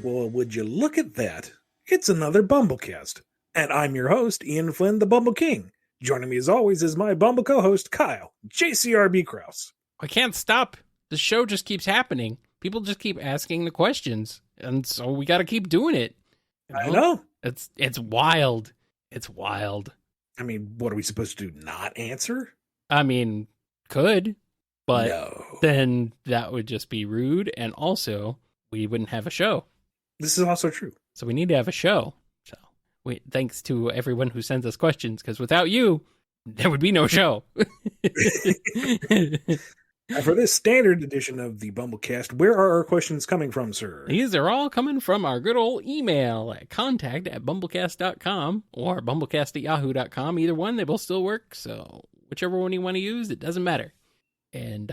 Well, would you look at that? It's another BumbleKast. And I'm your host, Ian Flynn, the Bumble King. Joining me as always is my Bumble co-host, Kyle, JCRB Krause. I can't stop. The show just keeps happening. People just keep asking the questions. And so we got to keep doing it. You know? I know. It's wild. It's wild. I mean, what are we supposed to do? Not answer? I mean, could, but no. Then that would just be rude. And also, we wouldn't have a show. This is also true. So we need to have a show. So thanks to everyone who sends us questions, because without you, there would be no show. And for this standard edition of the BumbleKast, where are our questions coming from, sir? These are all coming from our good old email at contact@bumblecast.com or bumblecast@yahoo.com. Either one, they both still work. So whichever one you want to use, it doesn't matter. And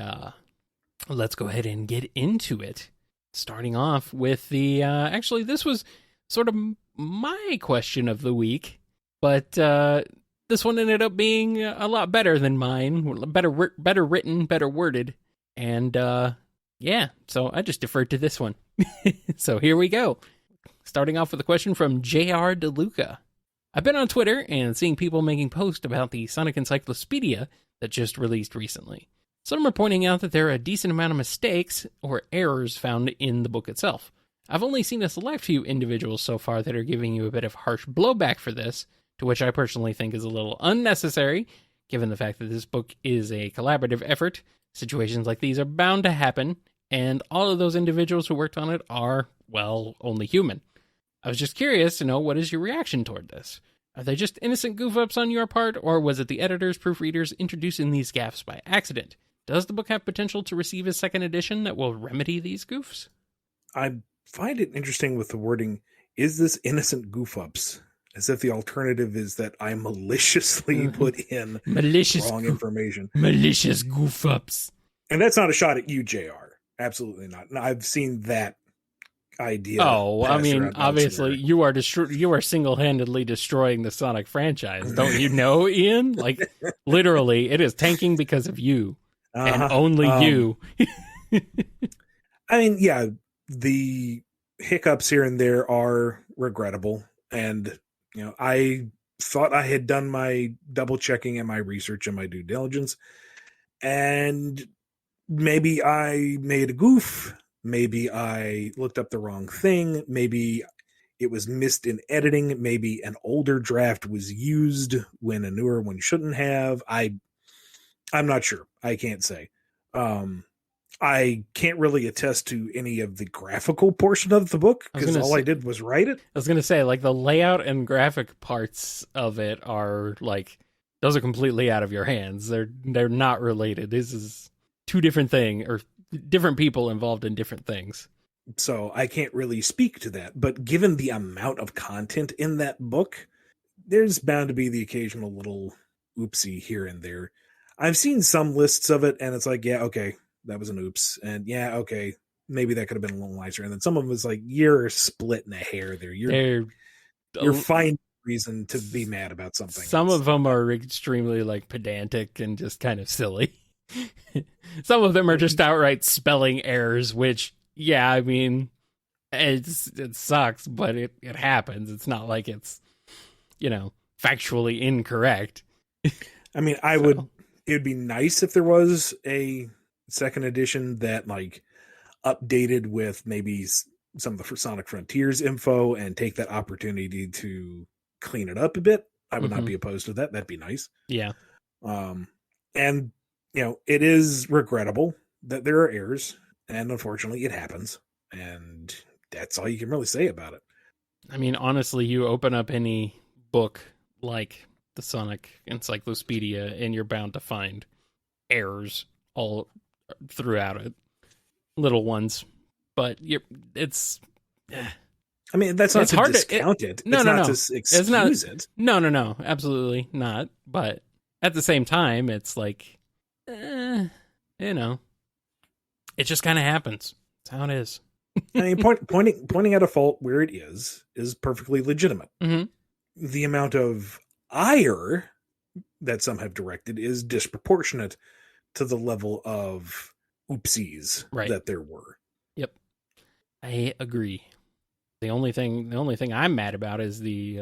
let's go ahead and get into it. Starting off with the, actually, this was sort of my question of the week, but this one ended up being a lot better than mine, better written, better worded, and yeah, so I just deferred to this one. So here we go. Starting off with a question from J.R. DeLuca. I've been on Twitter and seeing people making posts about the Sonic Encyclopedia that just released recently. Some are pointing out that there are a decent amount of mistakes or errors found in the book itself. I've only seen a select few individuals so far that are giving you a bit of harsh blowback for this, to which I personally think is a little unnecessary, given the fact that this book is a collaborative effort. Situations like these are bound to happen, and all of those individuals who worked on it are, well, only human. I was just curious to know, what is your reaction toward this? Are they just innocent goof-ups on your part, or was it the editors, proofreaders introducing these gaffes by accident? Does the book have potential to receive a second edition that will remedy these goofs? I find it interesting with the wording, is this innocent goof-ups? As if the alternative is that I maliciously put in wrong information. Malicious goof-ups. And that's not a shot at you, JR. Absolutely not. And I've seen that idea. Oh, I mean, obviously, you are single-handedly destroying the Sonic franchise. Don't you know, Ian? Like, literally, it is tanking because of you. And only you. I mean, yeah, the hiccups here and there are regrettable. And, you know, I thought I had done my double checking and my research and my due diligence. And maybe I made a goof. Maybe I looked up the wrong thing. Maybe it was missed in editing. Maybe an older draft was used when a newer one shouldn't have. I'm not sure. I can't say. I can't really attest to any of the graphical portion of the book because all I did was write it. I was going to say, like, the layout and graphic parts of it are, like, those are completely out of your hands. They're not related. This is two different things, or different people involved in different things. So I can't really speak to that. But given the amount of content in that book, there's bound to be the occasional little oopsie here and there. I've seen some lists of it, and it's like, yeah, okay, that was an oops. And yeah, okay, maybe that could have been a little nicer. And then some of them was like, you're splitting a hair there. You're finding reason to be mad about something. Some of them are extremely, like, pedantic and just kind of silly. Some of them are just outright spelling errors, which, yeah, I mean, it sucks, but it happens. It's not like it's, you know, factually incorrect. I mean, it would be nice if there was a second edition that, like, updated with maybe some of the Sonic Frontiers info and take that opportunity to clean it up a bit. I would not be opposed to that. That'd be nice. Yeah. And, you know, it is regrettable that there are errors, and unfortunately it happens. And that's all you can really say about it. I mean, honestly, you open up any book like the Sonic Encyclopedia and you're bound to find errors all throughout it. Little ones. But it's... I mean, that's not to discount it. No, it's no, not no. to excuse it. No. Absolutely not. But at the same time, it's like, you know, it just kind of happens. That's how it is. I mean, pointing out a fault where it is perfectly legitimate. Mm-hmm. The amount of ire that some have directed is disproportionate to the level of oopsies that there were. Yep. I agree. The only thing I'm mad about is the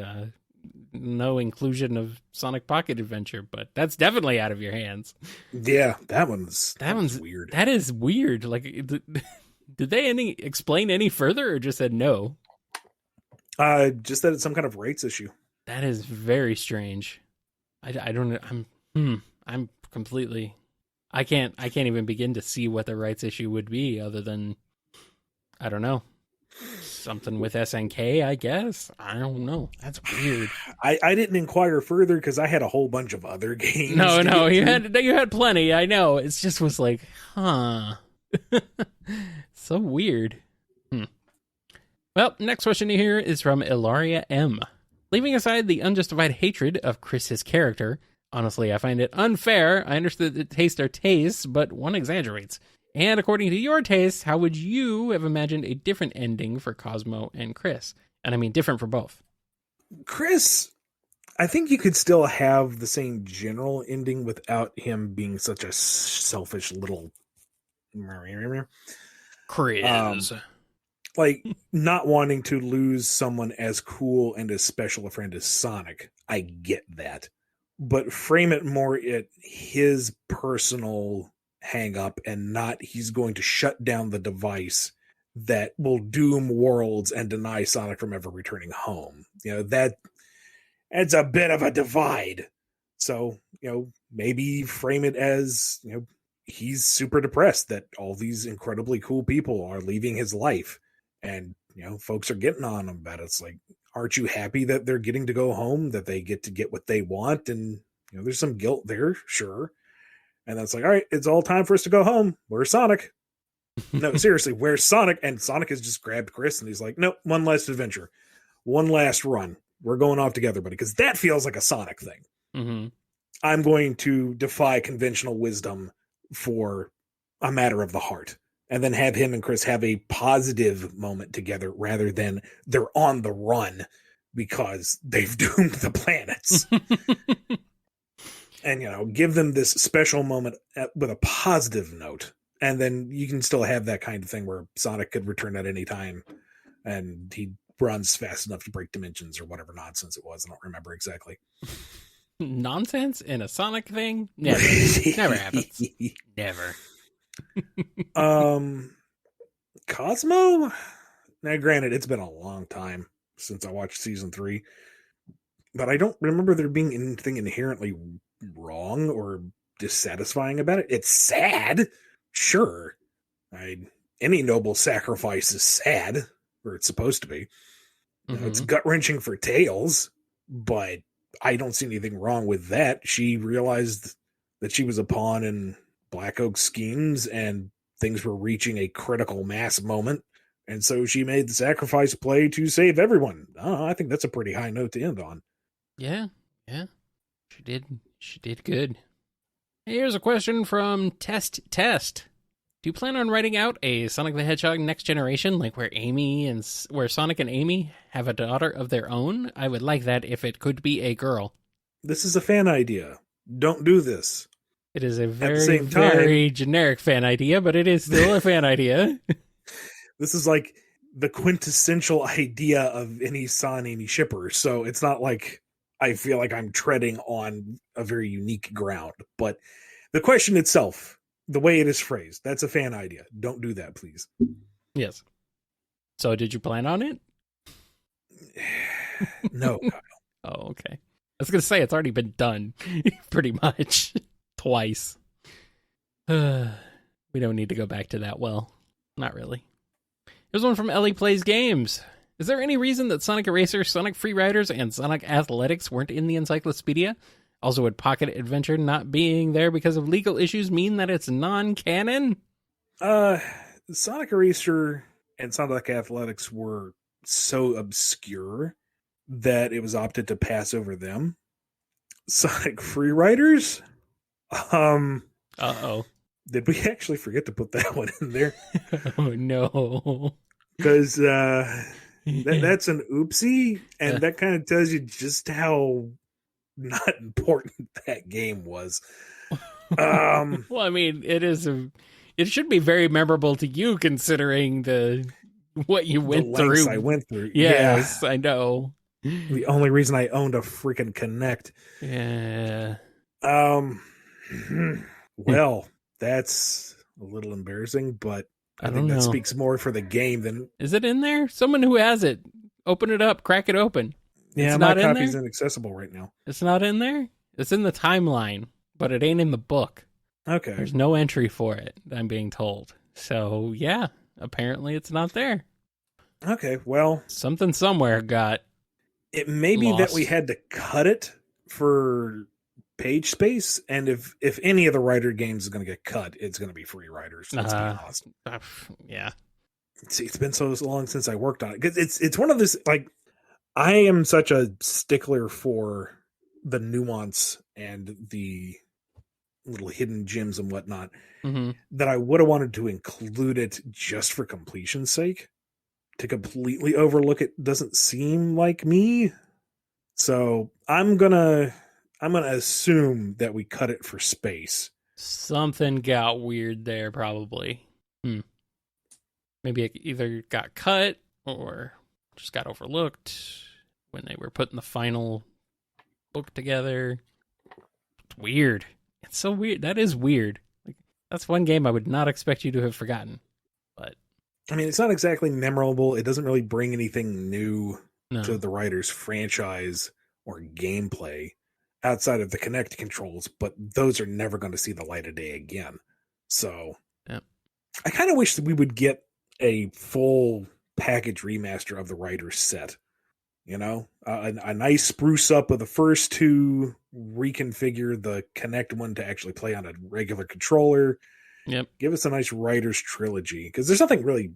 no inclusion of Sonic Pocket Adventure, but that's definitely out of your hands. Yeah, that one's weird. That is weird. Like, did they explain any further, or just said no? Just that it's some kind of rights issue. That is very strange. I don't know. I'm completely. I can't even begin to see what the rights issue would be, other than, I don't know, something with SNK, I guess. I don't know. That's weird. I didn't inquire further because I had a whole bunch of other games. No, you had plenty. I know. It just was like, huh. So weird. Well, next question here is from Ilaria M. Leaving aside the unjustified hatred of Chris's character, honestly, I find it unfair. I understand that tastes are tastes, but one exaggerates. And according to your taste, how would you have imagined a different ending for Cosmo and Chris? And I mean different for both. Chris, I think you could still have the same general ending without him being such a selfish little Chris. Like, not wanting to lose someone as cool and as special a friend as Sonic. I get that. But frame it more at his personal hang up and not he's going to shut down the device that will doom worlds and deny Sonic from ever returning home. That's a bit of a divide. So, maybe frame it as, he's super depressed that all these incredibly cool people are leaving his life. And, folks are getting on him about it. It's like, aren't you happy that they're getting to go home, that they get to get what they want? And, there's some guilt there, sure. And that's like, all right, it's all time for us to go home. Where's Sonic? No, seriously, where's Sonic? And Sonic has just grabbed Chris and he's like, nope, one last adventure. One last run. We're going off together, buddy. Because that feels like a Sonic thing. Mm-hmm. I'm going to defy conventional wisdom for a matter of the heart. And then have him and Chris have a positive moment together rather than they're on the run because they've doomed the planets. And, give them this special moment with a positive note. And then you can still have that kind of thing where Sonic could return at any time and he runs fast enough to break dimensions or whatever nonsense it was. I don't remember exactly. Nonsense in a Sonic thing? Never. Never happens. Never. Cosmo? Now, granted, it's been a long time since I watched season 3, but I don't remember there being anything inherently wrong or dissatisfying about it. It's sad, sure. Any noble sacrifice is sad, or it's supposed to be. Mm-hmm. It's gut-wrenching for Tails, but I don't see anything wrong with that. She realized that she was a pawn in Black Oak's schemes and things were reaching a critical mass moment. And so she made the sacrifice play to save everyone. I think that's a pretty high note to end on. Yeah. She did good. Here's a question from Test. Do you plan on writing out a Sonic the Hedgehog Next Generation, like where Sonic and Amy have a daughter of their own? I would like that if it could be a girl. This is a fan idea. Don't do this. It is a very generic fan idea, but it is still a fan idea. This is like the quintessential idea of any Son Amy shipper, so it's not like I feel like I'm treading on a very unique ground. But the question itself, the way it is phrased, that's a fan idea. Don't do that, please. Yes. So did you plan on it? No, Kyle. Oh, okay. I was going to say it's already been done, pretty much. Twice. We don't need to go back to that well. Not really. Here's one from Ellie Plays Games. Is there any reason that Sonic Eraser, Sonic Freeriders, and Sonic Athletics weren't in the encyclopedia? Also, would Pocket Adventure not being there because of legal issues mean that it's non-canon? Sonic Eraser and Sonic Athletics were so obscure that it was opted to pass over them. Sonic Freeriders? Uh-oh. Did we actually forget to put that one in there? Oh, no. Because that's an oopsie, and that kind of tells you just how not important that game was. Well, I mean, it should be very memorable to you considering the what you went the lengths through. I went through. Yes, I know. The only reason I owned a freaking Kinect. Yeah. Well, that's a little embarrassing, but I don't think that know. speaks more for the game than. Is it in there? Someone who has it, open it up, crack it open. Yeah, It's my not in copy's there? inaccessible right now. It's not in there? It's in the timeline, but it ain't in the book. Okay. There's no entry for it, I'm being told. So, yeah, apparently it's not there. Okay, well, Something somewhere got it may be that lost. we had to cut it for page space, and if any of the writer games is going to get cut, it's going to be free writers. Let's be honest. Yeah. See, it's been so long since I worked on it because it's one of this, like, I am such a stickler for the nuance and the little hidden gems and whatnot that I would have wanted to include it just for completion's sake. To completely overlook it doesn't seem like me. So I'm gonna assume that we cut it for space. Something got weird there, probably. Maybe it either got cut or just got overlooked when they were putting the final book together. It's weird. It's so weird. That is weird. Like, that's one game I would not expect you to have forgotten. But I mean, it's not exactly memorable. It doesn't really bring anything new no. to the writer's franchise or gameplay outside of the Kinect controls, but those are never going to see the light of day again. So Yep. I kind of wish that we would get a full package remaster of the writer's set. You know, a nice spruce up of the first two, reconfigure the Kinect one to actually play on a regular controller. Yep. Give us a nice writer's trilogy, because there's nothing really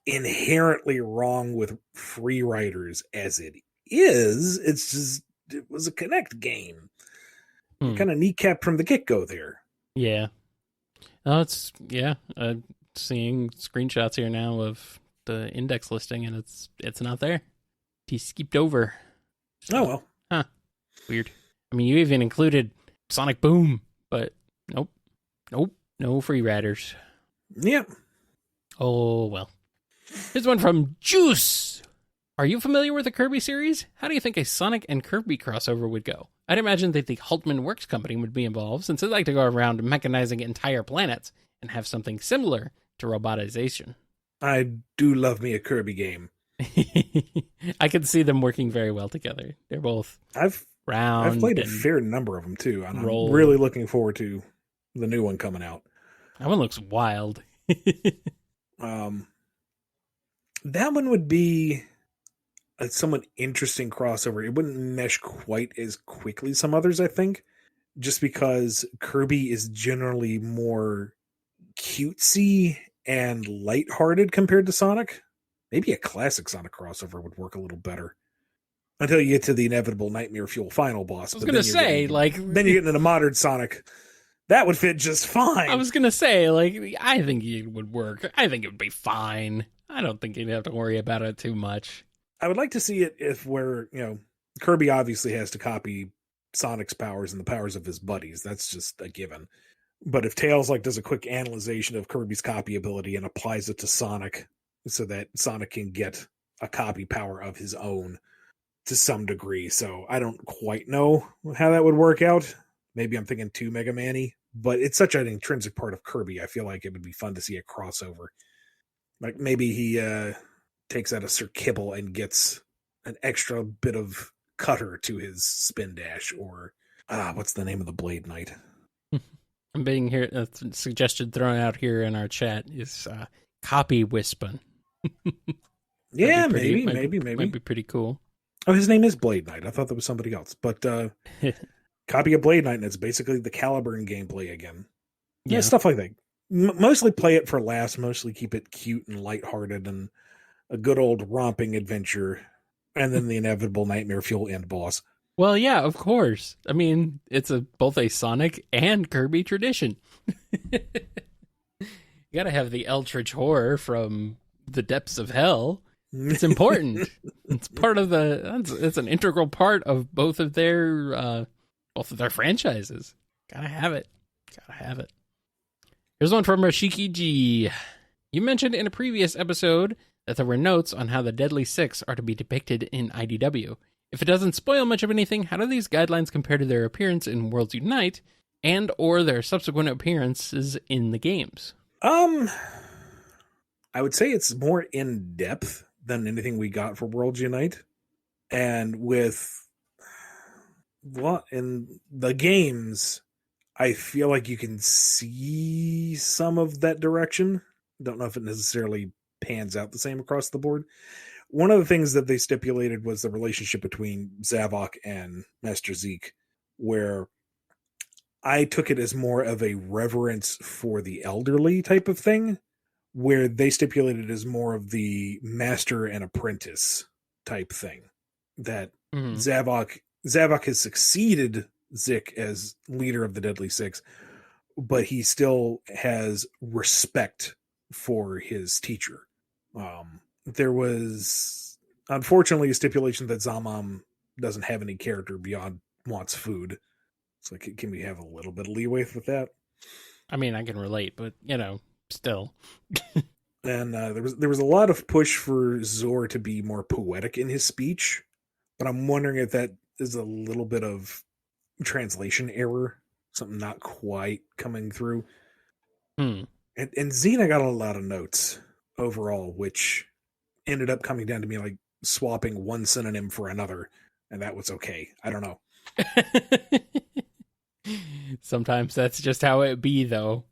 inherently wrong with free writers as it is. It's just, it was a Kinect game. Kind of kneecapped from the get-go there. Yeah. Oh, it's, yeah. Seeing screenshots here now of the index listing, and it's not there. He skipped over. So, oh, well. Huh. Weird. I mean, you even included Sonic Boom, but nope. No free riders. Yep. Oh, well. Here's one from Juice. Are you familiar with the Kirby series? How do you think a Sonic and Kirby crossover would go? I'd imagine that the Haltman Works company would be involved, since they like to go around mechanizing entire planets and have something similar to robotization. I do love me a Kirby game. I could see them working very well together. They're both round. I've played a fair number of them too, and roll. I'm really looking forward to the new one coming out. That one looks wild. That one would be a somewhat interesting crossover. It wouldn't mesh quite as quickly as some others, I think, just because Kirby is generally more cutesy and lighthearted compared to Sonic. Maybe a classic Sonic crossover would work a little better. Until you get to the inevitable Nightmare Fuel final boss. I was going to say, then you get into modern Sonic. That would fit just fine. I was going to say, I think it would work. I think it would be fine. I don't think you'd have to worry about it too much. I would like to see it Kirby obviously has to copy Sonic's powers and the powers of his buddies. That's just a given. But if Tails does a quick analyzation of Kirby's copy ability and applies it to Sonic so that Sonic can get a copy power of his own to some degree. So I don't quite know how that would work out. Maybe I'm thinking too Mega Man-y, but it's such an intrinsic part of Kirby. I feel like it would be fun to see a crossover. Like maybe he takes out a Sir Kibble and gets an extra bit of cutter to his spin dash, or what's the name of the Blade Knight? I'm being here. A suggestion thrown out here in our chat is copy Wispin. Yeah, maybe. Might be pretty cool. Oh, his name is Blade Knight. I thought that was somebody else. But copy a Blade Knight, and it's basically the Caliburn gameplay again. Yeah, stuff like that. Mostly play it for laughs. Mostly keep it cute and lighthearted and a good old romping adventure. And then the inevitable Nightmare Fuel end boss. Well, yeah, of course. I mean, it's both a Sonic and Kirby tradition. You gotta have the Eldritch Horror from the depths of hell. It's important. It's part of it's an integral part of both of their franchises. Gotta have it. Here's one from Rashiki G. You mentioned in a previous episode that there were notes on how the Deadly Six are to be depicted in IDW. If it doesn't spoil much of anything, how do these guidelines compare to their appearance in Worlds Unite and or their subsequent appearances in the games? I would say it's more in depth than anything we got for Worlds Unite. And with in the games, I feel like you can see some of that direction. Don't know if it necessarily pans out the same across the board. One of the things that they stipulated was the relationship between Zavok and Master Zeke, where I took it as more of a reverence for the elderly type of thing, where they stipulated as more of the master and apprentice type thing. That Zavok has succeeded Zik as leader of the Deadly Six, but he still has respect for his teacher. There was unfortunately a stipulation that Zamam doesn't have any character beyond wants food. It's like, can we have a little bit of leeway with that? I mean, I can relate, but still. And there was a lot of push for Zor to be more poetic in his speech, but I'm wondering if that is a little bit of translation error, something not quite coming through. And Xena got a lot of notes overall, which ended up coming down to me like swapping one synonym for another, and that was okay. I don't know. Sometimes that's just how it be, though.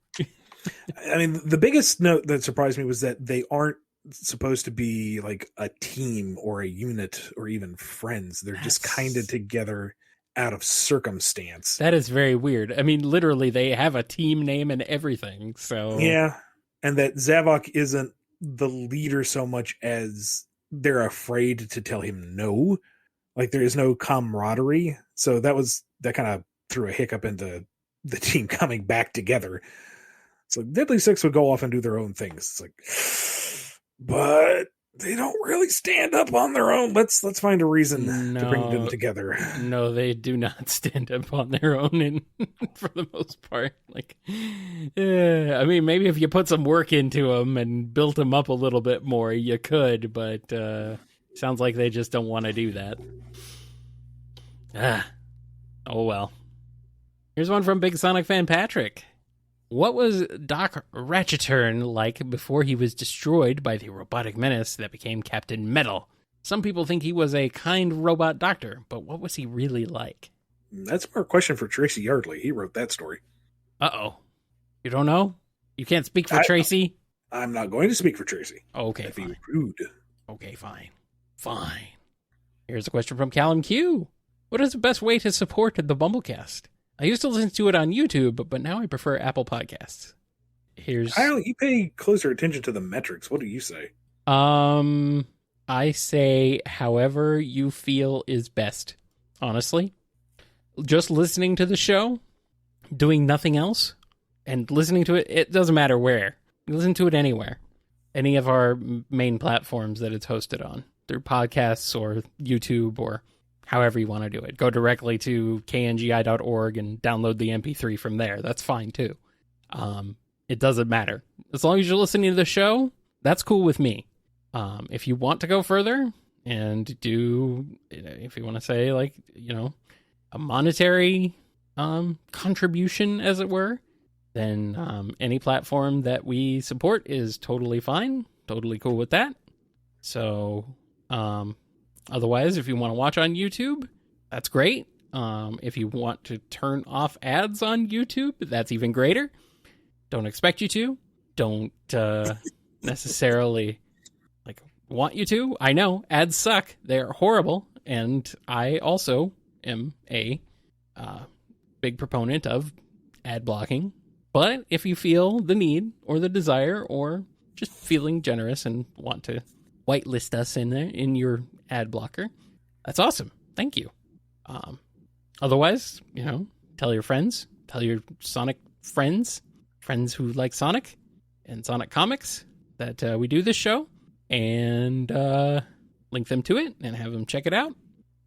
I mean, the biggest note that surprised me was that they aren't supposed to be like a team or a unit or even friends. They're just kind of together out of circumstance. That is very weird. I mean, literally, they have a team name and everything. So yeah, and that Zavok isn't the leader so much as they're afraid to tell him no. Like there is no camaraderie. So that kind of threw a hiccup into the team coming back together. So Deadly Six would go off and do their own things. It's like, but they don't really stand up on their own. Let's find a reason to bring them together. No, they do not stand up on their own, for the most part. Like, I mean, maybe if you put some work into them and built them up a little bit more, you could. But sounds like they just don't want to do that. Oh well. Here's one from Big Sonic fan Patrick. What was Doc Ratcheturn like before he was destroyed by the robotic menace that became Captain Metal? Some people think he was a kind robot doctor, but what was he really like? That's more a question for Tracy Yardley. He wrote that story. Uh-oh. You don't know? You can't speak for Tracy? I'm not going to speak for Tracy. Okay, That'd fine. be rude. Okay, fine. Fine. Here's a question from Callum Q. What is the best way to support the Bumblecast? I used to listen to it on YouTube, but now I prefer Apple Podcasts. You pay closer attention to the metrics. What do you say? I say however you feel is best. Honestly, just listening to the show, doing nothing else, and listening to it, it doesn't matter where. You listen to it anywhere. Any of our main platforms that it's hosted on, through podcasts or YouTube or however you want to do it. Go directly to kngi.org and download the MP3 from there. That's fine too. It doesn't matter. As long as you're listening to the show, that's cool with me. If you want to go further and do, if you want to say like, a monetary contribution, as it were, then any platform that we support is totally fine. Totally cool with that. So, otherwise, if you want to watch on YouTube, that's great. If you want to turn off ads on YouTube, that's even greater. Don't expect you to. Don't necessarily want you to. I know ads suck. They're horrible. And I also am a big proponent of ad blocking. But if you feel the need or the desire or just feeling generous and want to whitelist us in your ad blocker, that's awesome. Thank you. Otherwise, tell your friends, tell your Sonic friends who like Sonic and Sonic comics that we do this show, and link them to it and have them check it out.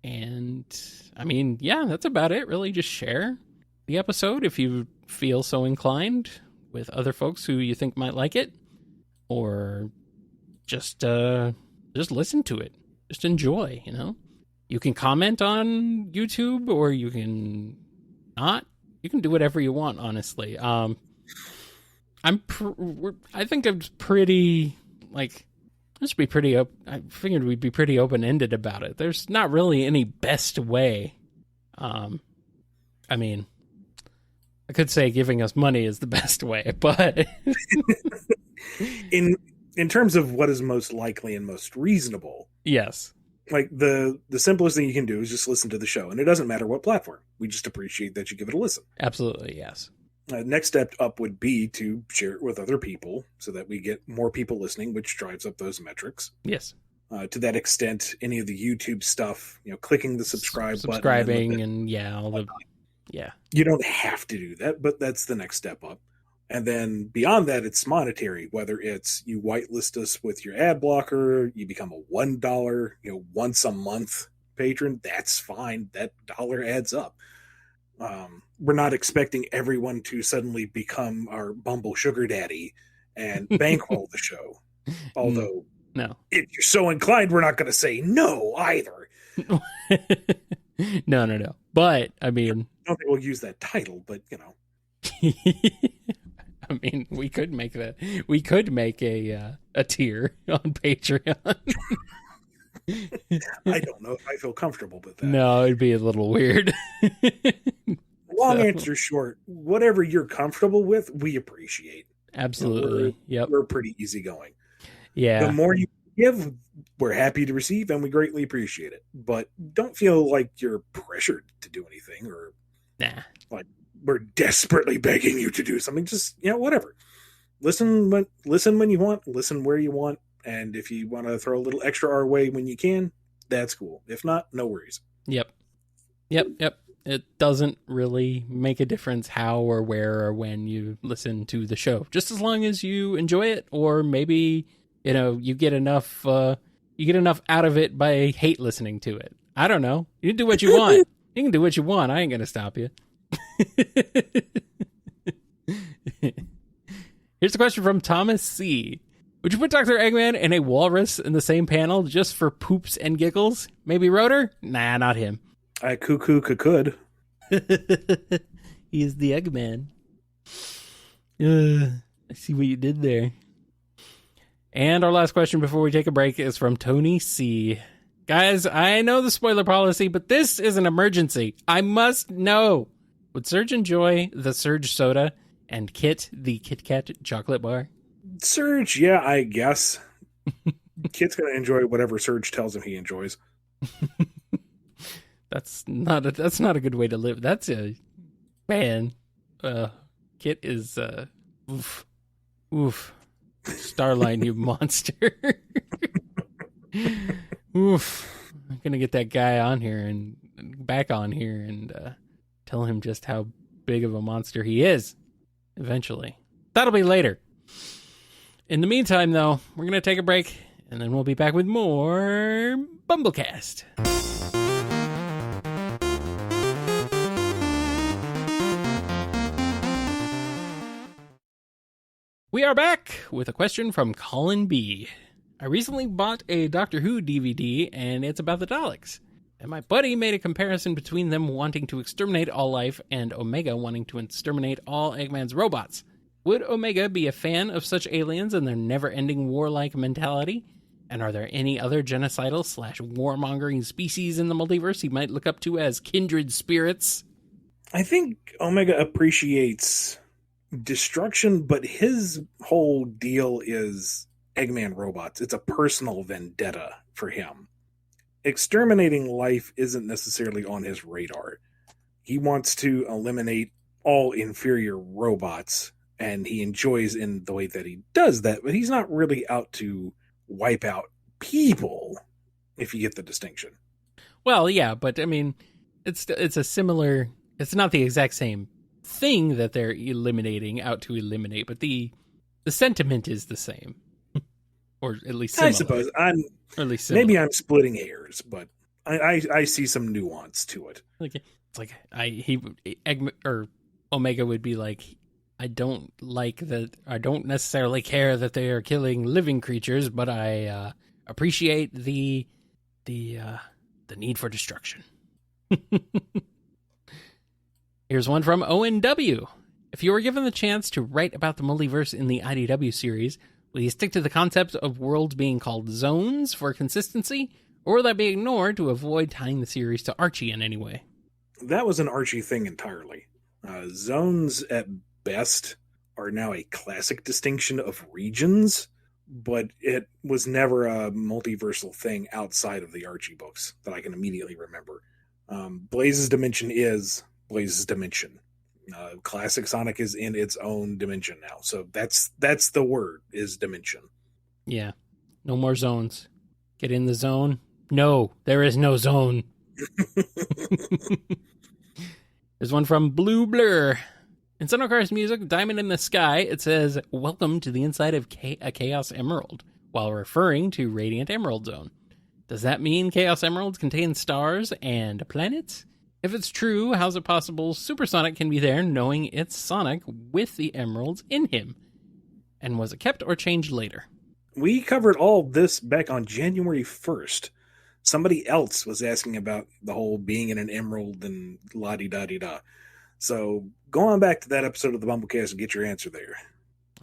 And I mean, yeah, that's about it. Really, just share the episode if you feel so inclined with other folks who you think might like it, or just listen to it. Just enjoy, you know? You can comment on YouTube or you can not. You can do whatever you want, honestly. I think I'm pretty, like, let's be pretty open. I figured we'd be pretty open-ended about it. There's not really any best way. I mean, I could say giving us money is the best way, but in terms of what is most likely and most reasonable, yes. Like the simplest thing you can do is just listen to the show, and it doesn't matter what platform. We just appreciate that you give it a listen. Absolutely, yes. Next step up would be to share it with other people so that we get more people listening, which drives up those metrics. Yes. To that extent, any of the YouTube stuff, clicking the subscribing button and you don't have to do that, but that's the next step up. And then beyond that, it's monetary, whether it's you whitelist us with your ad blocker, you become a $1, once a month patron. That's fine. That dollar adds up. We're not expecting everyone to suddenly become our Bumble sugar daddy and bankroll the show. Although, no, if you're so inclined, we're not going to say no either. No. But I mean, I don't think we'll use that title, but I mean, we could make that. We could make a tier on Patreon. I don't know if I feel comfortable with that. No, it'd be a little weird. Long answer short, whatever you're comfortable with, we appreciate. Absolutely. We're pretty easygoing. Yeah. The more you give, we're happy to receive, and we greatly appreciate it. But don't feel like you're pressured to do anything, or like we're desperately begging you to do something. Just whatever. Listen when you want. Listen where you want. And if you want to throw a little extra our way when you can, that's cool. If not, no worries. Yep. It doesn't really make a difference how or where or when you listen to the show. Just as long as you enjoy it, or maybe you get enough out of it by hate listening to it. I don't know. You can do what you want. You can do what you want. I ain't gonna stop you. Here's a question from Thomas C. Would you put Dr. Eggman and a walrus in the same panel just for poops and giggles? Maybe Rotor? Nah, not him. I could. He's the Eggman. I see what you did there. And our last question before we take a break is from Tony C. Guys, I know the spoiler policy, but this is an emergency. I must know. Would Serge enjoy the Surge soda and Kit the Kit Kat chocolate bar? Serge, yeah, I guess. Kit's going to enjoy whatever Serge tells him he enjoys. That's not a good way to live. That's a man. Kit is oof. Starline, you monster. Oof. I'm gonna get that guy on here and back on here and tell him just how big of a monster he is. Eventually. That'll be later. In the meantime, though, we're gonna take a break and then we'll be back with more BumbleKast. We are back with a question from Colin B. I recently bought a Doctor Who DVD, and it's about the Daleks. And my buddy made a comparison between them wanting to exterminate all life and Omega wanting to exterminate all Eggman's robots. Would Omega be a fan of such aliens and their never-ending warlike mentality? And are there any other genocidal/warmongering species in the multiverse he might look up to as kindred spirits? I think Omega appreciates destruction, but his whole deal is Eggman robots. It's a personal vendetta for him. Exterminating life isn't necessarily on his radar. He wants to eliminate all inferior robots, and he enjoys in the way that he does that, but he's not really out to wipe out people, if you get the distinction. Well, yeah, but I mean, it's a similar, it's not the exact same thing that they're out to eliminate, but the sentiment is the same, or at least similar. I suppose maybe I'm splitting hairs, but I see some nuance to it. Omega would be like, I don't like that. I don't necessarily care that they are killing living creatures, but I appreciate the need for destruction. Here's one from ONW. If you were given the chance to write about the multiverse in the IDW series, will you stick to the concept of worlds being called zones for consistency, or will that be ignored to avoid tying the series to Archie in any way? That was an Archie thing entirely. Zones at best are now a classic distinction of regions, but it was never a multiversal thing outside of the Archie books that I can immediately remember. Blaze's Dimension is Blaze's Dimension. Classic Sonic is in its own dimension now, so that's the word, is dimension. Yeah, no more zones. Get in the zone. No, there is no zone. There's one from Blue Blur. In Sonocar's music, Diamond in the Sky, it says, "Welcome to the inside of a Chaos Emerald," while referring to Radiant Emerald Zone. Does that mean Chaos Emeralds contain stars and planets? If it's true, how's it possible Supersonic can be there knowing it's Sonic with the emeralds in him? And was it kept or changed later? We covered all this back on January 1st. Somebody else was asking about the whole being in an emerald and la-di-da-di-da. So go on back to that episode of the Bumblecast and get your answer there.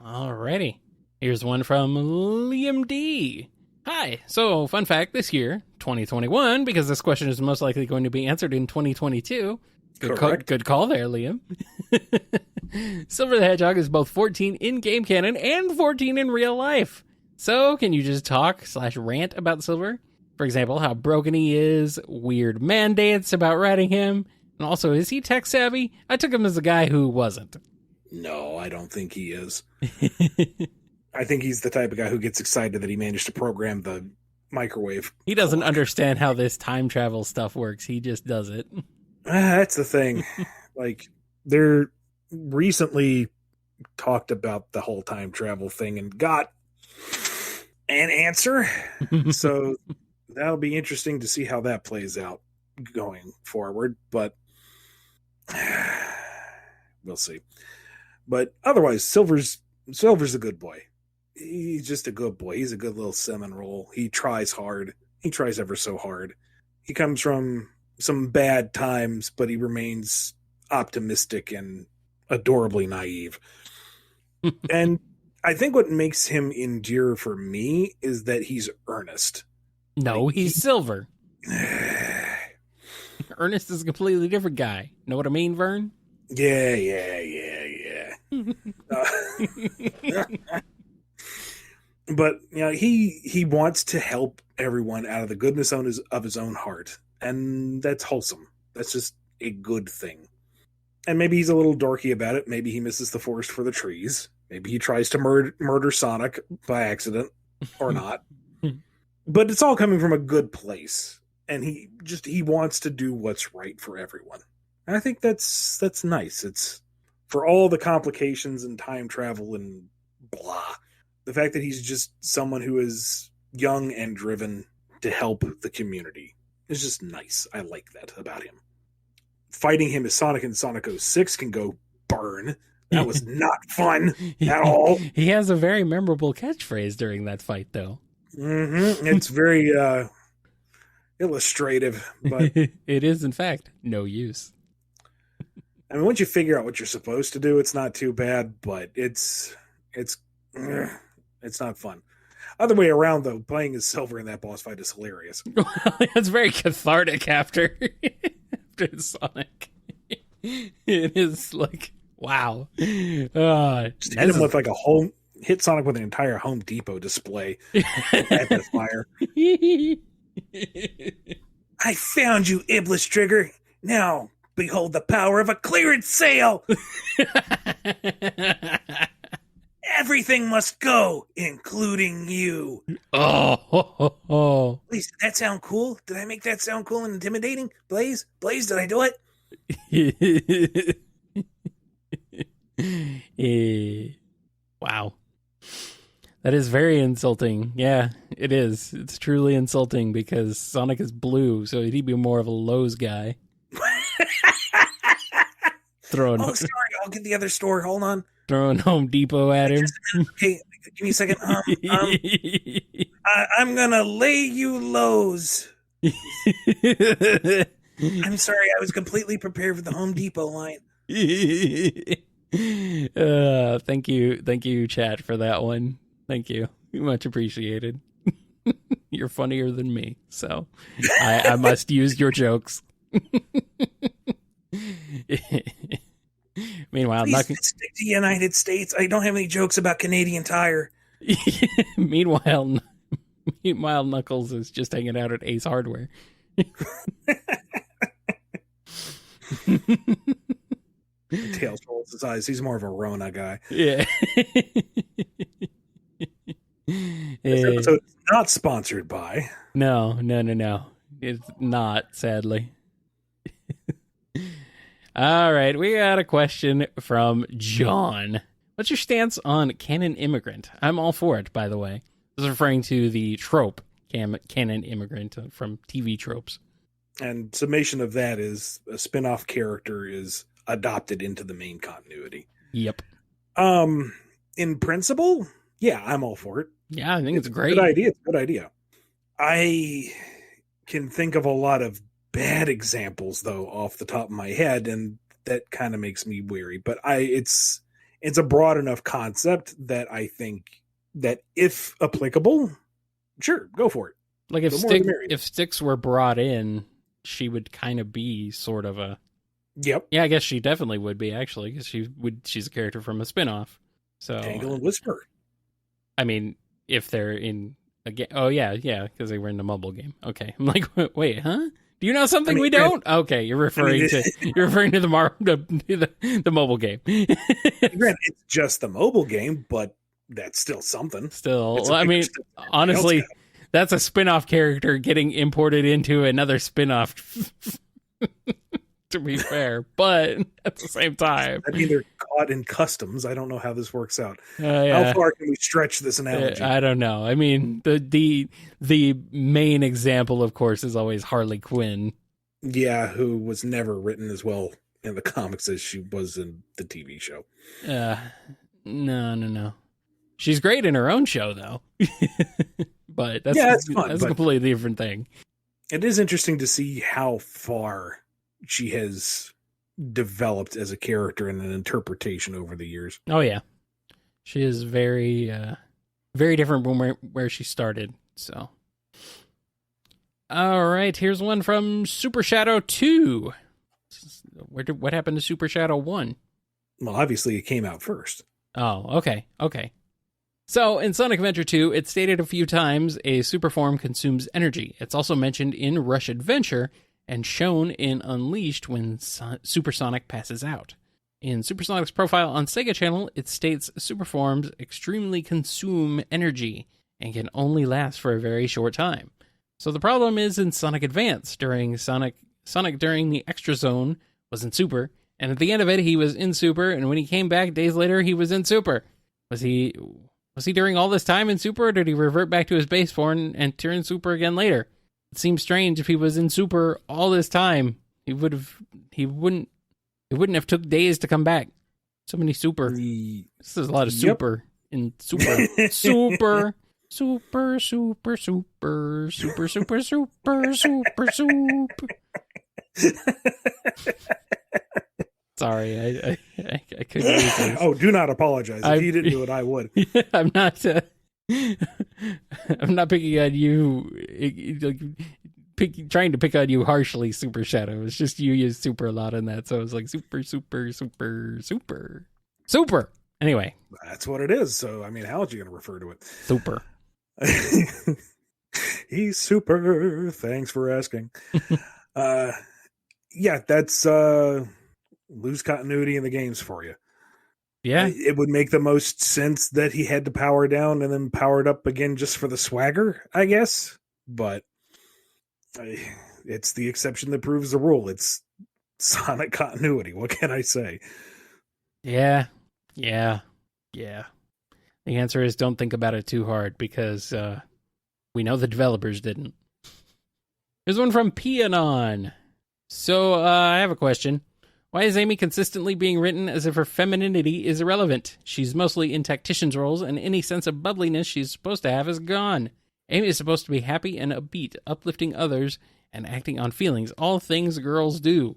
Alrighty. Here's one from Liam D. Hi. So, fun fact, this year, 2021, because this question is most likely going to be answered in 2022. Good call there, Liam. Silver the Hedgehog is both 14 in game canon and 14 in real life. So, can you just talk/rant about Silver? For example, how broken he is, weird mandates about writing him, and also, is he tech savvy? I took him as a guy who wasn't. No, I don't think he is. I think he's the type of guy who gets excited that he managed to program the microwave. He doesn't understand how this time travel stuff works. He just does it. That's the thing. Like, they're recently talked about the whole time travel thing and got an answer. So that'll be interesting to see how that plays out going forward, but we'll see. But otherwise, Silver's a good boy. He's just a good boy. He's a good little cinnamon roll. He tries hard. He tries ever so hard. He comes from some bad times, but he remains optimistic and adorably naive. And I think what makes him endure for me is that he's earnest. No, like, he's Silver. Ernest is a completely different guy. Know what I mean, Vern? Yeah. But you know, he wants to help everyone out of the goodness of his own heart, and that's wholesome. That's just a good thing. And maybe he's a little dorky about it. Maybe he misses the forest for the trees. Maybe he tries to murder Sonic by accident, or not. But it's all coming from a good place, and he wants to do what's right for everyone. And I think that's nice. It's for all the complications and time travel and blah. The fact that he's just someone who is young and driven to help the community is just nice. I like that about him. Fighting him as Sonic in Sonic 06 can go burn. That was not fun at all. He has a very memorable catchphrase during that fight, though. Mm-hmm. It's very illustrative, but it is, in fact, no use. I mean, once you figure out what you're supposed to do, it's not too bad, but it's not fun. Other way around, though, playing as Silver in that boss fight is hilarious. It's very cathartic after Sonic. It is like, wow. Just hit him with like hit Sonic with an entire Home Depot display at the fire. I found you, Iblis Trigger. Now, behold the power of a clearance sale. Everything must go, including you. Oh. Please, did that sound cool? Did I make that sound cool and intimidating? Blaze, did I do it? Wow. That is very insulting. Yeah, it is. It's truly insulting because Sonic is blue, so he'd be more of a Lowe's guy. Oh, sorry, I'll get the other store. Hold on. Throwing Home Depot at him. Okay, give me a second. I'm gonna lay you lows. I'm sorry, I was completely prepared for the Home Depot line. Thank you, chat, for that one. Thank you. Much appreciated. You're funnier than me, so I must use your jokes. Meanwhile, please stick to the United States. I don't have any jokes about Canadian Tire. Meanwhile, Knuckles is just hanging out at Ace Hardware. Tails rolls his eyes. He's more of a Rona guy. Yeah. This episode is not sponsored by. No. It's not, sadly. All right, we got a question from John. What's your stance on canon immigrant? I'm all for it, by the way. This is referring to the trope, canon immigrant from TV tropes. And summation of that is a spin-off character is adopted into the main continuity. Yep. In principle, yeah, I'm all for it. Yeah, I think it's a great idea. It's a good idea. I can think of a lot of bad examples, though, off the top of my head, and that kind of makes me weary. But it's a broad enough concept that I think that if applicable, sure, go for it. Like if Styx were brought in, she would kind of be sort of a. Yep. Yeah, I guess she definitely would be, actually, because she's a character from a spinoff. So Tangle and Whisper. I mean, if they're in a game. Oh yeah, because they were in the mobile game. Okay, I'm like, wait, huh? Do you know something we don't? Okay, you're referring to the mobile game. It's just the mobile game, but that's still something. Still, I mean, honestly, that's a spin-off character getting imported into another spin-off. To be fair, but at the same time, I mean, they're caught in customs. I don't know how this works out. Yeah. How far can we stretch this analogy? I don't know. I mean, the main example, of course, is always Harley Quinn. Yeah, who was never written as well in the comics as she was in the TV show. No. She's great in her own show, though. But that's fun, that's a completely different thing. It is interesting to see how far she has developed as a character and an interpretation over the years. Oh yeah, she is very, very different from where she started. So, all right, here's one from Super Shadow 2. What happened to Super Shadow 1? Well, obviously it came out first. Oh, okay. So, in Sonic Adventure 2, it's stated a few times a super form consumes energy. It's also mentioned in Rush Adventure and shown in Unleashed when Super Sonic passes out. In Super Sonic's profile on Sega Channel, it states super forms extremely consume energy and can only last for a very short time. So the problem is in Sonic Advance, Sonic during the Extra Zone was in Super, and at the end of it he was in Super, and when he came back days later he was in Super. Was he during all this time in Super, or did he revert back to his base form and turn Super again later? It seems strange if he was in Super all this time. He wouldn't have took days to come back. So many Super. This is a lot of Super in Super. Super. Super, super, super, super, super, super, super, soup. Sorry, I couldn't use this. Oh, do not apologize. If you didn't do it, I would. I'm not picking on you, trying to pick on you harshly, Super Shadow. It's just you use super a lot in that, so it's like super, super, super, super, super. Anyway. That's what it is, so, I mean, how else are you going to refer to it? Super. He's super. Thanks for asking. Yeah, that's lose continuity in the games for you. Yeah. It would make the most sense that he had to power down and then powered up again just for the swagger, I guess. But it's the exception that proves the rule. It's Sonic continuity. What can I say? Yeah. The answer is don't think about it too hard because we know the developers didn't. There's one from Pianon. So I have a question. Why is Amy consistently being written as if her femininity is irrelevant? She's mostly in tactician's roles, and any sense of bubbliness she's supposed to have is gone. Amy is supposed to be happy and upbeat, uplifting others, and acting on feelings, all things girls do.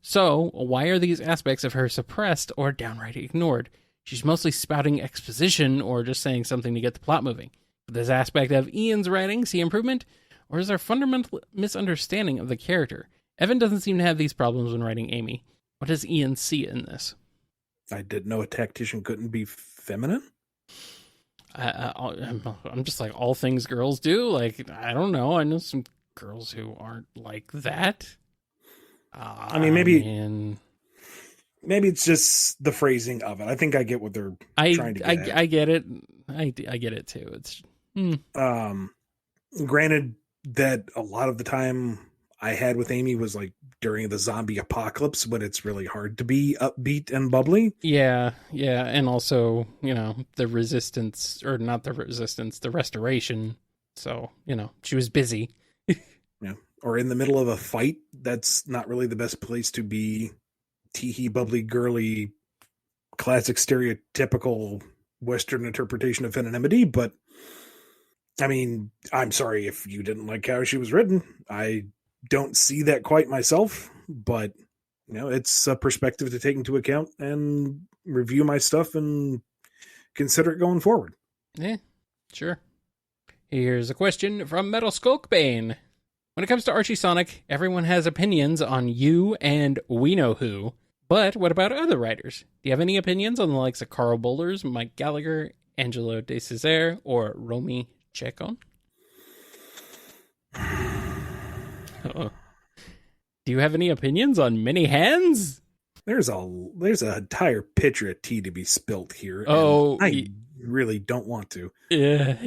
So, why are these aspects of her suppressed or downright ignored? She's mostly spouting exposition or just saying something to get the plot moving. Could this aspect of Ian's writing see improvement? Or is there a fundamental misunderstanding of the character? Evan doesn't seem to have these problems when writing Amy. What does Ian see in this? I didn't know a tactician couldn't be feminine. I'm just like, all things girls do. Like, I don't know. I know some girls who aren't like that. Maybe it's just the phrasing of it. I think I get what they're trying to get at. I get it. I get it too. It's granted that a lot of the time I had with Amy was like during the zombie apocalypse when it's really hard to be upbeat and bubbly. Yeah. And also, the resistance, or not the resistance, the restoration. So, she was busy. Yeah. Or in the middle of a fight. That's not really the best place to be teehee, bubbly, girly, classic stereotypical Western interpretation of femininity. But I mean, I'm sorry if you didn't like how she was written. I don't see that quite myself, but it's a perspective to take into account and review my stuff and consider it going forward. Yeah, sure. Here's a question from Metal Skulkbane. When it comes to Archie Sonic, everyone has opinions on you and we know who, but what about other writers? Do you have any opinions on the likes of Carl Bowlers, Mike Gallagher, Angelo De Cesare, or Romy Chacon? Do you have any opinions on Many Hands? There's an entire pitcher of tea to be spilt here. Oh, I really don't want to. Yeah.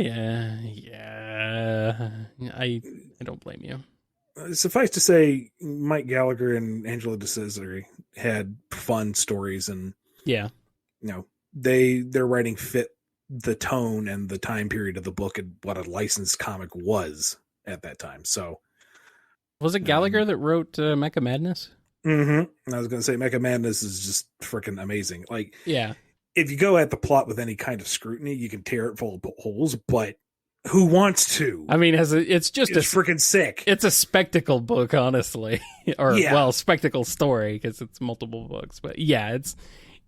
I don't blame you. Suffice to say, Mike Gallagher and Angelo De Cesare had fun stories, and their writing fit the tone and the time period of the book and what a licensed comic was at that time. So. Was it Gallagher that wrote Mecha Madness? Mm-hmm. I was going to say Mecha Madness is just freaking amazing. Like, yeah, if you go at the plot with any kind of scrutiny, you can tear it full of holes, but who wants to? I mean, it's freaking sick. It's a spectacle book, honestly. Spectacle story, because it's multiple books. But yeah,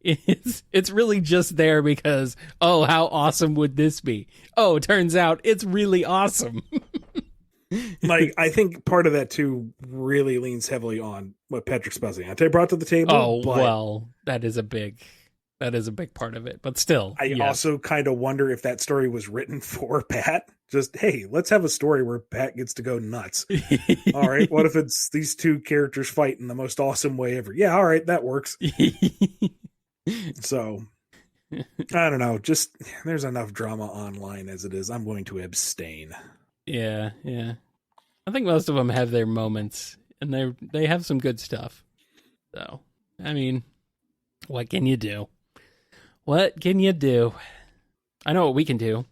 it's really just there because, oh, how awesome would this be? Oh, it turns out it's really awesome. Like, I think part of that too really leans heavily on what Patrick Spaziante brought to the table. Oh, well, that is a big part of it, but still. I also kind of wonder if that story was written for Pat. Just, hey, let's have a story where Pat gets to go nuts. All right, what if it's these two characters fight in the most awesome way ever? Yeah, all right, that works. So, I don't know. Just, there's enough drama online as it is. I'm going to abstain. Yeah. I think most of them have their moments, and they have some good stuff. So, I mean, what can you do? What can you do? I know what we can do.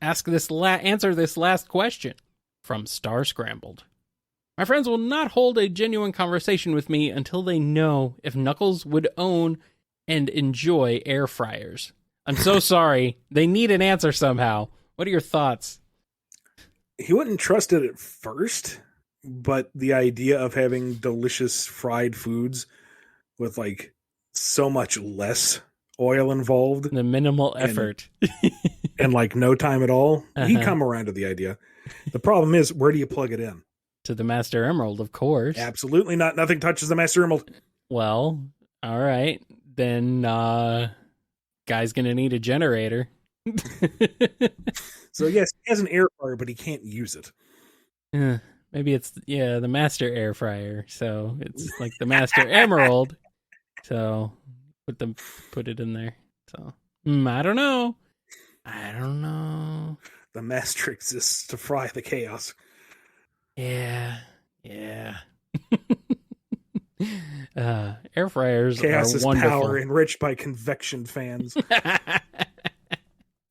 Answer this last question from Star Scrambled. My friends will not hold a genuine conversation with me until they know if Knuckles would own and enjoy air fryers. I'm so sorry. They need an answer somehow. What are your thoughts? He wouldn't trust it at first, but the idea of having delicious fried foods with like so much less oil involved, the minimal effort, and like no time at all, he'd come around to the idea. The problem is, where do you plug it in? To the Master Emerald, of course. Absolutely not. Nothing touches the Master Emerald. Well, all right. Then guy's gonna need a generator. So yes, he has an air fryer, but he can't use it. Maybe it's the Master Air Fryer. So it's like the Master Emerald. So put it in there. So I don't know. The Master exists to fry the chaos. Yeah. Air fryers chaos are is wonderful. Power enriched by convection fans.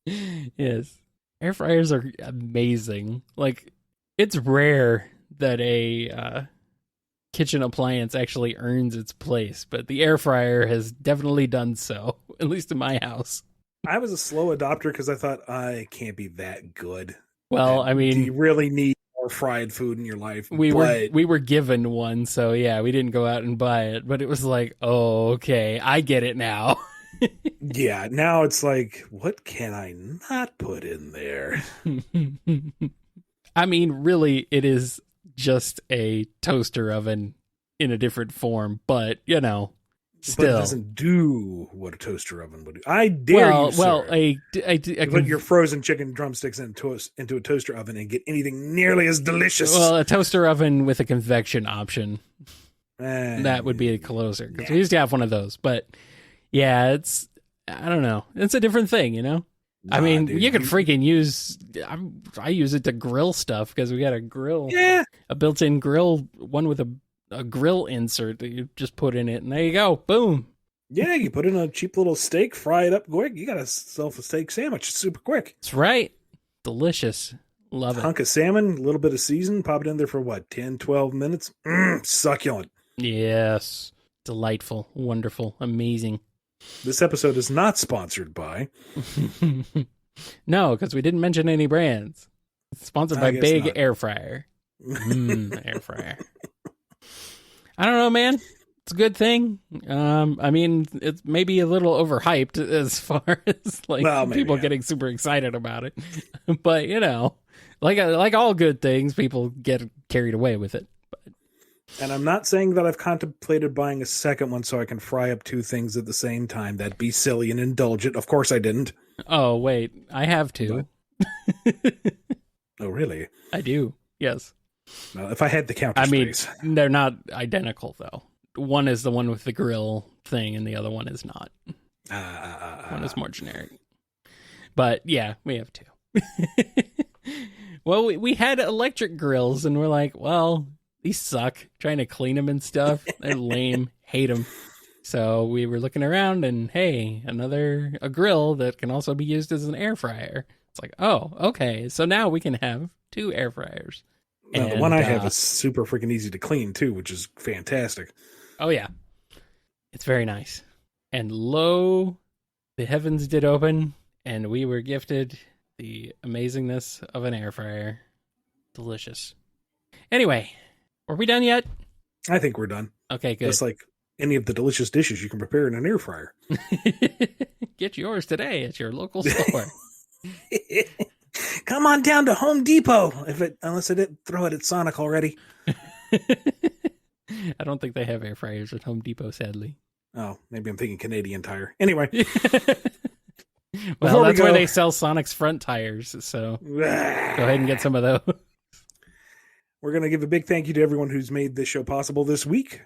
Yes. Air fryers are amazing. Like, it's rare that a kitchen appliance actually earns its place, but the air fryer has definitely done so, at least in my house. I was a slow adopter because I thought I can't be that good. Well, I mean, do you really need more fried food in your life? We were given one, so yeah, we didn't go out and buy it, but it was like, oh, okay, I get it now. Yeah, now it's like, what can I not put in there? I mean, really, it is just a toaster oven in a different form, but you know, still, but it doesn't do what a toaster oven would do. I dare you, sir. Well, put your frozen chicken drumsticks into a toaster oven and get anything nearly as delicious. Well, a toaster oven with a convection option. That would be closer, because we used to have one of those. But yeah, I don't know. It's a different thing, you know? I mean, dude, you could freaking use... I use it to grill stuff, because we got a grill. Yeah. A built-in grill, one with a grill insert that you just put in it, and there you go. Boom. Yeah, you put in a cheap little steak, fry it up quick. You got yourself a steak sandwich super quick. That's right. Delicious. Love it. Hunk of salmon, a little bit of season, pop it in there for what, 10, 12 minutes? Succulent. Yes. Delightful. Wonderful. Amazing. This episode is not sponsored by... No, because we didn't mention any brands. It's sponsored by Big Air Fryer. Air fryer. I don't know, man. It's a good thing. I mean, it's maybe a little overhyped as far as people getting super excited about it. But you know, like all good things, people get carried away with it. And I'm not saying that I've contemplated buying a second one so I can fry up two things at the same time. That'd be silly and indulgent. Of course I didn't. Oh, wait. I have two. Oh, really? I do. Yes. Well, if I had the counter space. They're not identical, though. One is the one with the grill thing, and the other one is not. One is more generic. But, yeah, we have two. Well, we had electric grills, and we're like, well... These suck. Trying to clean them and stuff. They're lame. Hate them. So we were looking around and, hey, a grill that can also be used as an air fryer. It's like, oh, okay. So now we can have two air fryers. The one I have is super freaking easy to clean, too, which is fantastic. Oh, yeah. It's very nice. And lo, the heavens did open, and we were gifted the amazingness of an air fryer. Delicious. Anyway... Are we done yet? I think we're done. Okay, good. Just like any of the delicious dishes you can prepare in an air fryer. Get yours today at your local store. Come on down to Home Depot. Unless I didn't throw it at Sonic already. I don't think they have air fryers at Home Depot, sadly. Oh, maybe I'm thinking Canadian Tire. Anyway. Well, that's where they sell Sonic's front tires. So go ahead and get some of those. We're going to give a big thank you to everyone who's made this show possible this week.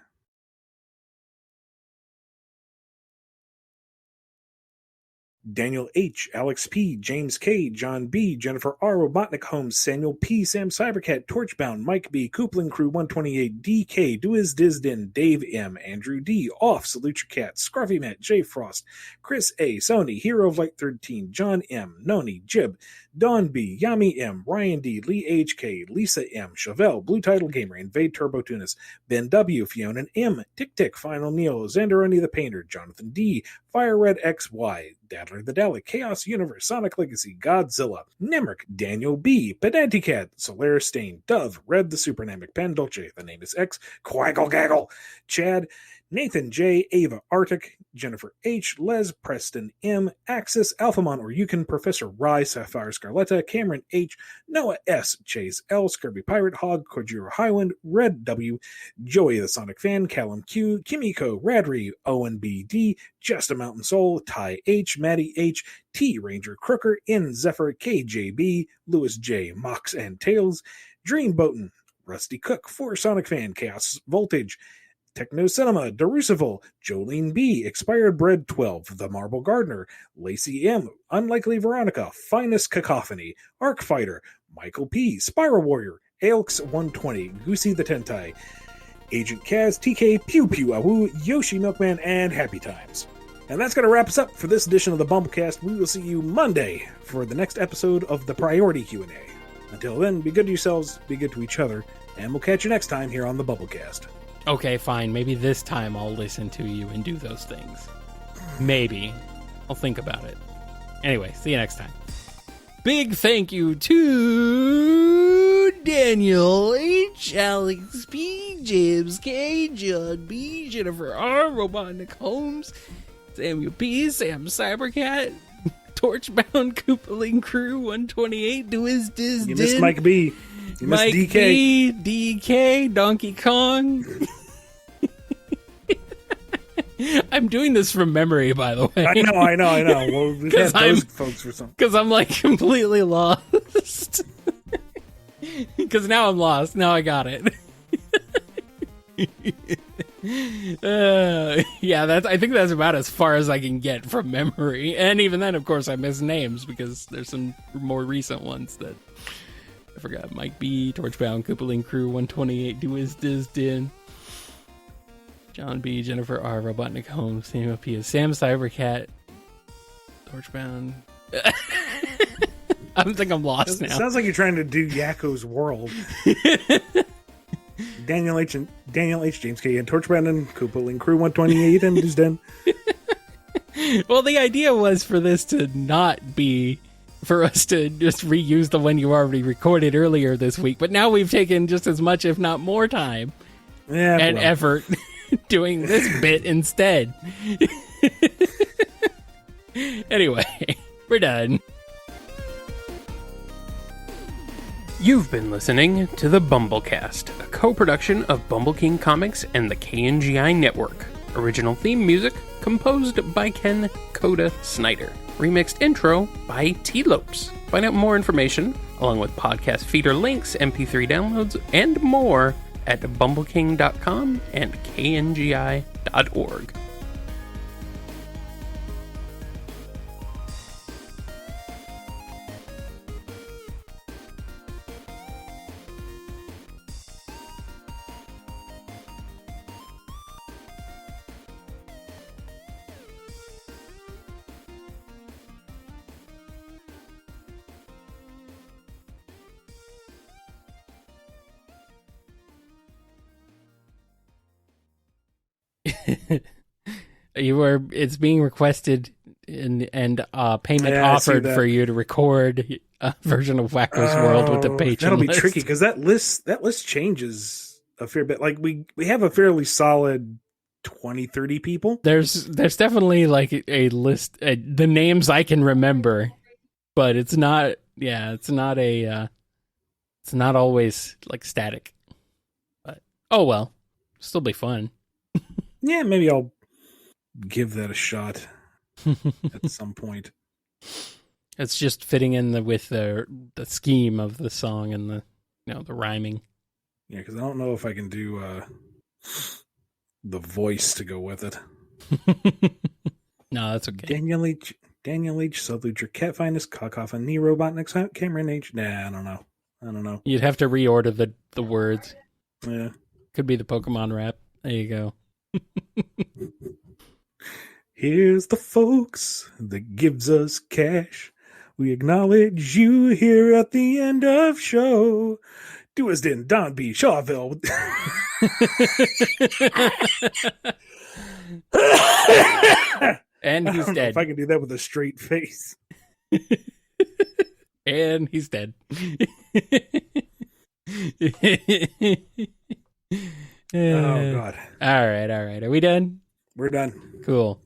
Daniel H., Alex P., James K., John B., Jennifer R., Robotnik Holmes, Samuel P., Sam Cybercat, Torchbound, Mike B., Coupling Crew 128, DK, Duiz Dizdin, Dave M., Andrew D., Off, Salute Your Cat, Scruffy Matt, J. Frost, Chris A., Sony, Hero of Light 13, John M., Noni, Jib, Don B., Yami M., Ryan D., Lee H.K., Lisa M., Chevelle, Blue Title Gamer, Invade Turbo Tunis, Ben W., Fiona M., Tick Tick, Final Neo, Xanderoni the Painter, Jonathan D., Fire Red XY, Daddler the Dalek, Chaos Universe, Sonic Legacy, Godzilla, Nemric, Daniel B., Pedanticat, Solaris Stain, Dove, Red the Supernamic, Pandolce, The Name is X, Quaggle Gaggle, Chad, Nathan J., Ava Arctic, Jennifer H., Les Preston M., Axis, Alphamon or Yukon, Professor Rye, Sapphire Scarletta, Cameron H., Noah S., Chase L., Scurvy Pirate Hog, Kojiro Highland, Red W., Joey the Sonic Fan, Callum Q., Kimiko, Radri, Owen B. D., Just a Mountain Soul, Ty H., Maddie H., T. Ranger Crooker, N. Zephyr, KJB, Lewis J., Mox and Tails, Dream Boatin, Rusty Cook, For Sonic Fan, Chaos Voltage, Techno Cinema, Derucival, Jolene B., Expired Bread 12, The Marble Gardener, Lacey M., Unlikely Veronica, Finest Cacophony, Arc Fighter, Michael P., Spiral Warrior, Aelx 120, Goosey the Tentai, Agent Kaz, TK, Pew Pew Awoo, Yoshi Milkman, and Happy Times. And that's going to wrap us up for this edition of the Bumblecast. We will see you Monday for the next episode of the Priority Q&A. Until then, be good to yourselves, be good to each other, and we'll catch you next time here on the Bumblecast. Okay, fine. Maybe this time I'll listen to you and do those things. Maybe. I'll think about it. Anyway, see you next time. Big thank you to Daniel H., Alex P., James K., John B., Jennifer R., Robotnik Holmes, Samuel P., Sam Cybercat, Torchbound, Koopaling Crew, 128, Diz You missed Mike B. You missed Mike DK. B, DK, Donkey Kong. I'm doing this from memory, by the way. I know. Well, we had those folks for something. Because I'm like completely lost. Because now I'm lost. Now I got it. Yeah, I think that's about as far as I can get from memory. And even then, of course, I miss names because there's some more recent ones that I forgot. Mike B, Torchbound, Koopaling Crew, 128, Diz Din, John B, Jennifer R, Robotnik Holmes, Samuel P, Sam Cybercat, Torchbound. I think I'm lost now. Sounds like you're trying to do Yakko's World. Daniel H., James K., and Torchbound and Koopaling Crew 128 and Diz Den. Well, the idea was for this to not be for us to just reuse the one you already recorded earlier this week, but now we've taken just as much, if not more time and effort doing this bit instead. Anyway, we're done. You've been listening to the BumbleKast, a co-production of Bumble King Comics and the KNGI Network. Original theme music composed by Ken Coda Snyder. Remixed intro by T-Lopes. Find out more information, along with podcast feeder links, MP3 downloads, and more at bumbleking.com and kngi.org. It's being requested and payment offered for you to record a version of Wacko's World with the patron That'll be list. tricky because that list changes a fair bit. Like we have a fairly solid 20-30 people. There's definitely like a list, the names I can remember, but it's not always like static. But oh well, still be fun. Yeah, maybe I'll give that a shot at some point. It's just fitting in with the scheme of the song and the rhyming. Yeah, because I don't know if I can do the voice to go with it. No, that's okay. Daniel H., Subluger, Cat Finest, Cockoff, and Knee Robotnik, Cameron H. Nah, I don't know. You'd have to reorder the words. Yeah. Could be the Pokemon rap. There you go. Here's the folks that gives us cash. We acknowledge you here at the end of show. Duisden, Don B, Shawville. And he's dead. If I can do that with a straight face. And he's dead. Oh, God. All right. Are we done? We're done. Cool.